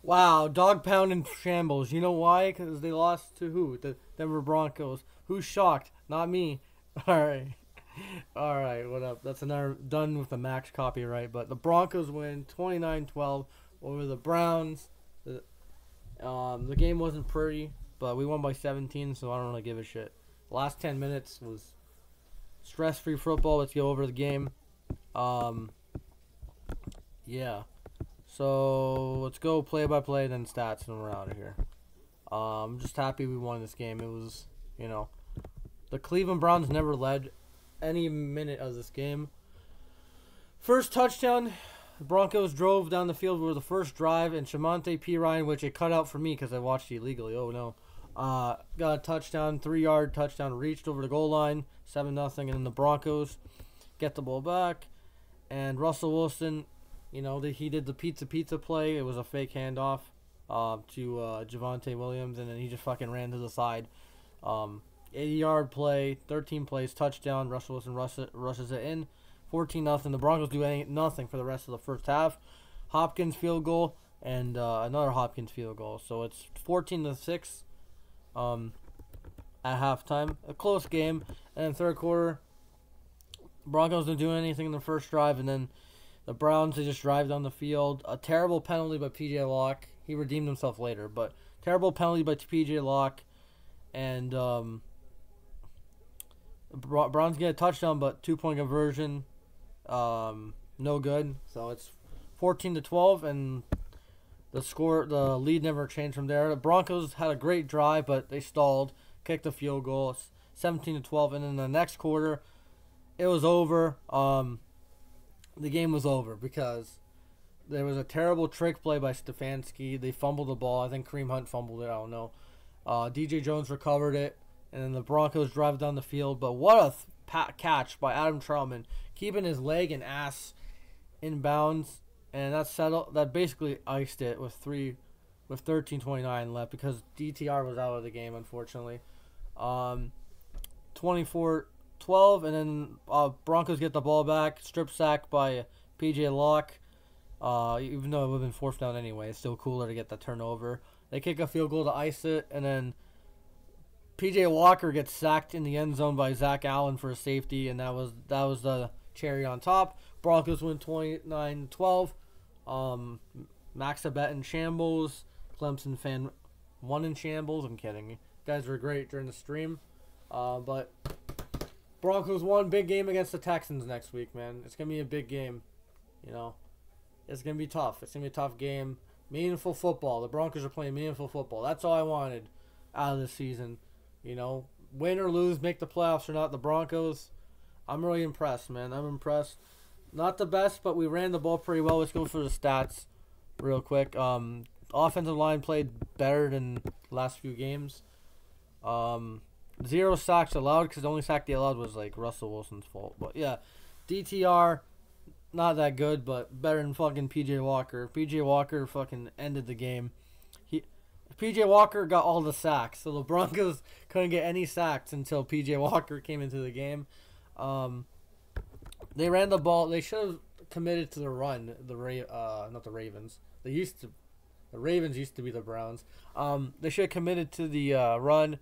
Wow, dog pound in shambles. You know why? Because they lost to who? The Denver Broncos. Who's shocked? Not me. All right. All right, what up? That's another done with the max copyright. But the Broncos win 29-12 over the Browns. The game wasn't pretty, but we won by 17, so I don't really give a shit. The last 10 minutes was stress-free football. Let's go over the game. Um, yeah. So let's go play by play, then stats, and we're out of here. I'm just happy we won this game. It was, the Cleveland Browns never led any minute of this game. First touchdown, the Broncos drove down the field with the first drive, and Shamonte P. Ryan, which it cut out for me because I watched it illegally. Oh no. Got a touchdown, 3-yard touchdown, reached over the goal line, 7-0, and then the Broncos get the ball back, and Russell Wilson. He did the pizza play. It was a fake handoff to Javonte Williams, and then he just fucking ran to the side. 80-yard play, 13 plays, touchdown. Russell Wilson rushes it in, 14-0. The Broncos do nothing for the rest of the first half. Hopkins field goal and another Hopkins field goal. So it's 14-6 at halftime. A close game. And then third quarter, Broncos didn't do anything in the first drive, and then the Browns, they just drive down the field. A terrible penalty by P.J. Locke. He redeemed himself later, but terrible penalty by P.J. Locke. And Browns get a touchdown, but 2-point conversion, no good. So it's 14-12, and the lead never changed from there. The Broncos had a great drive, but they stalled, kicked a field goal, 17-12, and in the next quarter, it was over. The game was over because there was a terrible trick play by Stefanski. They fumbled the ball. I think Kareem Hunt fumbled it. I don't know. DJ Jones recovered it, and then the Broncos drive down the field. But what a catch by Adam Trautman, keeping his leg and ass in bounds, and that basically iced it with 13:29 left because DTR was out of the game, unfortunately. 24-12, and then Broncos get the ball back, strip sack by P.J. Locke. Even though it would have been fourth down anyway, it's still cooler to get the turnover. They kick a field goal to ice it, and then P.J. Walker gets sacked in the end zone by Zach Allen for a safety, and that was the cherry on top. Broncos win 29-12. Max Abet in shambles. Clemson fan 1 in shambles. I'm kidding. You guys were great during the stream. But Broncos won. Big game against the Texans next week, man. It's going to be a big game. It's going to be tough. It's going to be a tough game. Meaningful football. The Broncos are playing meaningful football. That's all I wanted out of this season. Win or lose, make the playoffs or not, the Broncos, I'm really impressed, man. I'm impressed. Not the best, but we ran the ball pretty well. Let's go for the stats real quick. Offensive line played better than the last few games. 0 sacks allowed because the only sack they allowed was like Russell Wilson's fault. But yeah, DTR, not that good, but better than fucking P.J. Walker. P.J. Walker fucking ended the game. P.J. Walker got all the sacks, so the Broncos couldn't get any sacks until P.J. Walker came into the game. They ran the ball. They should have committed to the run. Not the Ravens. The Ravens used to be the Browns. They should have committed to the run.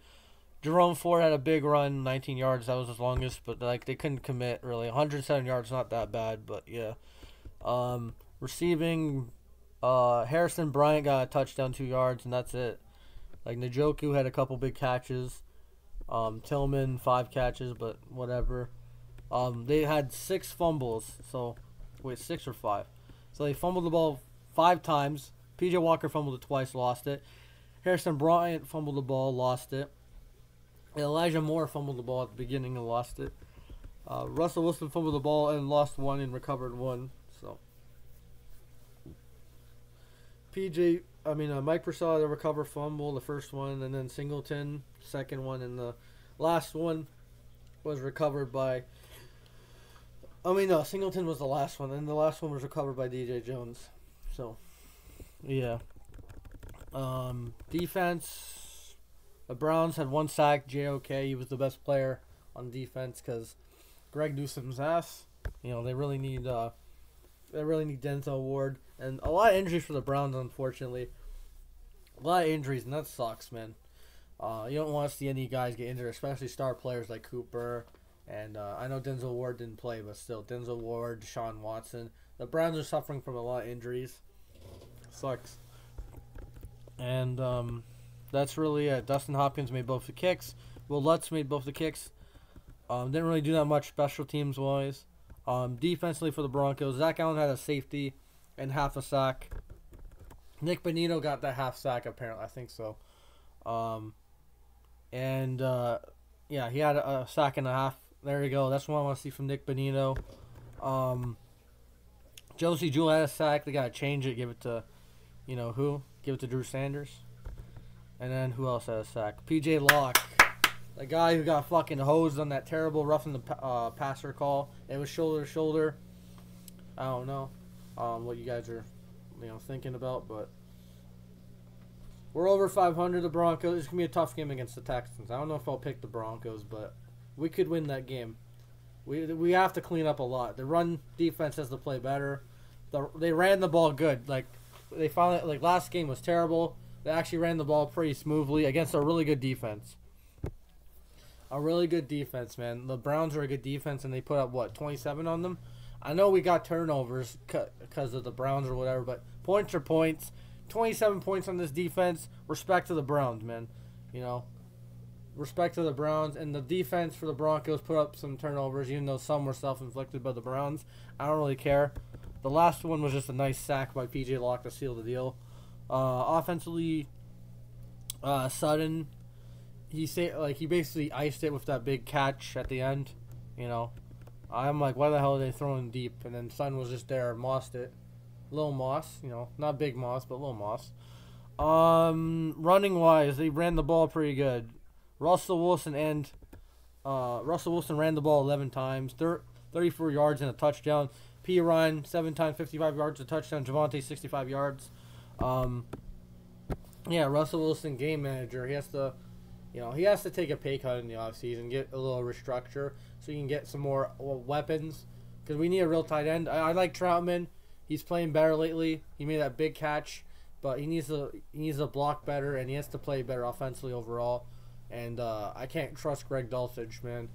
Jerome Ford had a big run, 19 yards. That was his longest, but they couldn't commit really. 107 yards, not that bad, but yeah. Receiving. Harrison Bryant got a touchdown, 2 yards, and that's it. Njoku had a couple big catches. Tillman, 5 catches, but whatever. They had 6 fumbles. So, wait, 6 or 5? So they fumbled the ball 5 times. P.J. Walker fumbled it twice, lost it. Harrison Bryant fumbled the ball, lost it. And Elijah Moore fumbled the ball at the beginning and lost it. Russell Wilson fumbled the ball and lost 1 and recovered 1. So. Mike Purcell had a recover fumble, the first one, and then Singleton, second one, and the last one was recovered by. Singleton was the last one, and the last one was recovered by DJ Jones. So, yeah. Defense, the Browns had 1 sack. JOK, he was the best player on defense because Greg Newsom's ass. They really need Denzel Ward. And a lot of injuries for the Browns, unfortunately. A lot of injuries, and that sucks, man. You don't want to see any guys get injured, especially star players like Cooper. And I know Denzel Ward didn't play, but still, Denzel Ward, Deshaun Watson. The Browns are suffering from a lot of injuries. Sucks. And that's really it. Dustin Hopkins made both the kicks. Will Lutz made both the kicks. Didn't really do that much special teams wise. Defensively for the Broncos, Zach Allen had a safety and half a sack. Nick Bonito got that half sack apparently. I think so. Yeah, he had a sack and a half. There you go. That's what I want to see from Nick Bonito. Josie Jewell had a sack. They got to change it. Give it to, you know who? Give it to Drew Sanders. And then who else had a sack? P.J. Locke. The guy who got fucking hosed on that terrible roughing the passer call. It was shoulder to shoulder. I don't know what you guys are, thinking about, but we're over 500. The Broncos. It's gonna be a tough game against the Texans. I don't know if I'll pick the Broncos, but we could win that game. We have to clean up a lot. The run defense has to play better. They ran the ball good. They finally last game was terrible. They actually ran the ball pretty smoothly against a really good defense. A really good defense, man. The Browns are a good defense, and they put up, 27 on them? I know we got turnovers because of the Browns or whatever, but points are points. 27 points on this defense. Respect to the Browns, man. Respect to the Browns. And the defense for the Broncos put up some turnovers, even though some were self-inflicted by the Browns. I don't really care. The last one was just a nice sack by P.J. Locke to seal the deal. Offensively, Sutton... He basically iced it with that big catch at the end, I'm like, why the hell are they throwing deep? And then Sun was just there, mossed it. Little Moss, not big Moss, but little Moss. Running wise, they ran the ball pretty good. Russell Wilson ran the ball 11 times, 34 yards and a touchdown. P. Ryan 7 times, 55 yards, a touchdown. Javonte 65 yards. Russell Wilson, game manager. He has to take a pay cut in the offseason, get a little restructure so you can get some more weapons. Because we need a real tight end. I like Troutman. He's playing better lately. He made that big catch, but he needs to block better, and he has to play better offensively overall. And I can't trust Greg Dulcich, man.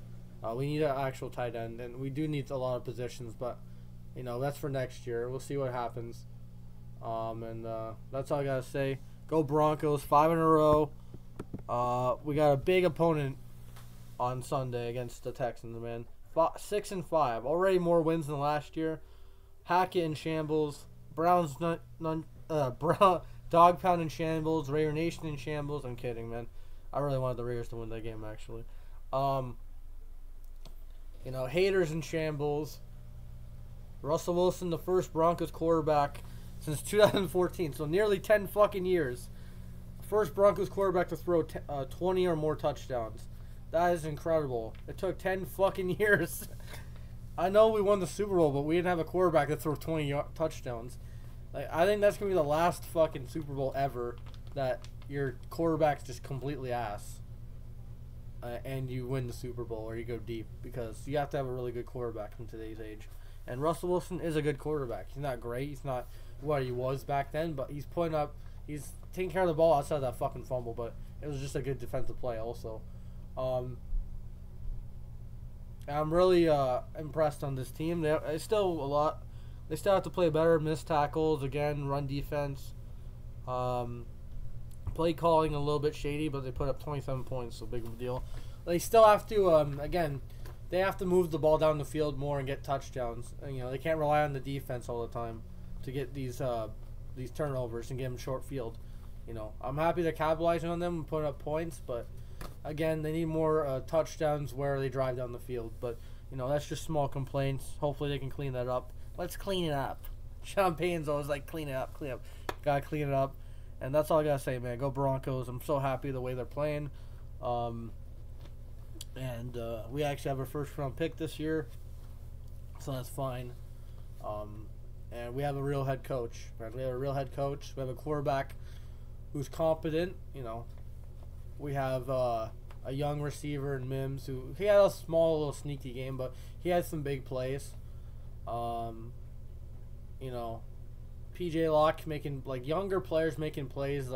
We need an actual tight end, and we do need a lot of positions, but that's for next year. We'll see what happens. That's all I gotta say. Go Broncos, 5 in a row. We got a big opponent on Sunday against the Texans, man. 6-5, already more wins than last year. Hackett in shambles. Browns dog pound in shambles. Raider Nation in shambles. I'm kidding, man. I really wanted the Raiders to win that game, actually. Haters in shambles. Russell Wilson, the first Broncos quarterback since 2014, so nearly 10 fucking years. First Broncos quarterback to throw 20 or more touchdowns. That is incredible. It took 10 fucking years. I know we won the Super Bowl, but we didn't have a quarterback that threw 20 touchdowns. I think that's going to be the last fucking Super Bowl ever that your quarterback's just completely ass. And you win the Super Bowl or you go deep, because you have to have a really good quarterback in today's age. And Russell Wilson is a good quarterback. He's not great. He's not what he was back then, but he's taking care of the ball outside of that fucking fumble, but it was just a good defensive play also. I'm really impressed on this team. They still have to play better. Missed tackles, again, run defense. Play calling a little bit shady, but they put up 27 points, so big of a deal. They still have to, they have to move the ball down the field more and get touchdowns. And, they can't rely on the defense all the time to get these turnovers and get them short field. I'm happy they're capitalizing on them and putting up points, but again, they need more touchdowns where they drive down the field. But that's just small complaints. Hopefully they can clean that up. Let's clean it up. Sean Payton's always like, clean it up. Gotta clean it up. And that's all I gotta say, man. Go Broncos. I'm so happy the way they're playing. We actually have our first round pick this year, so that's fine. And we have a real head coach. Right? We have a real head coach. We have a quarterback who's competent. We have a young receiver in Mims who he had a small little sneaky game, but he had some big plays. PJ Locke making younger players making plays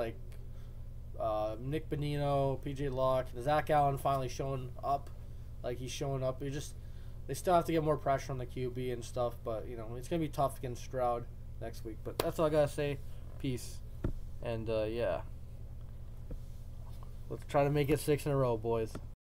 Nick Bonino, PJ Locke, Zach Allen finally showing up. Like, he's showing up. They still have to get more pressure on the QB and stuff, but, you know, it's going to be tough against Stroud next week. But that's all I got to say. Peace. And, yeah. Let's try to make it 6 in a row, boys.